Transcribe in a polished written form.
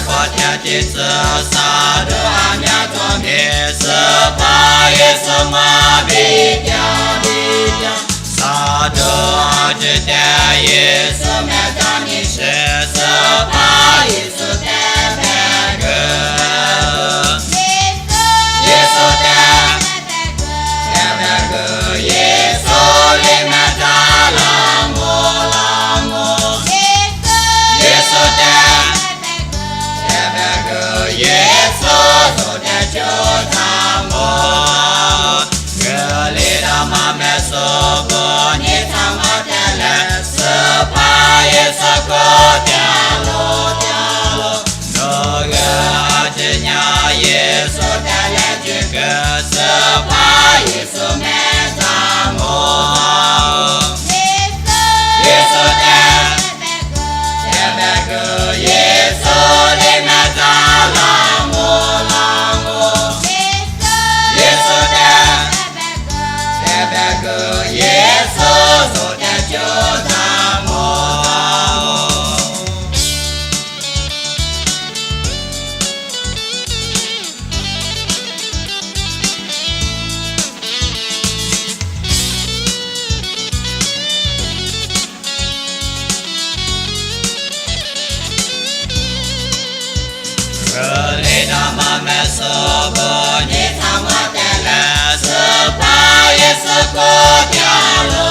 佛天地子萨德阿弥陀尼斯巴耶斯玛比迦比迦萨德阿吉德耶斯梅达尼什斯巴耶斯德贝格耶稣的德贝格耶稣里面达拉姆拉姆耶稣的德贝格耶稣走的就他们格里达玛梅苏布尼他玛德勒斯巴耶斯格德罗德罗诺格阿吉亚耶稣的勒吉格斯巴耶稣梅达摩耶稣的德贝格耶稣里面达拉姆拉姆耶稣的德贝格耶稣走的就他们格里达玛梅苏布尼他玛德勒斯巴耶斯格德罗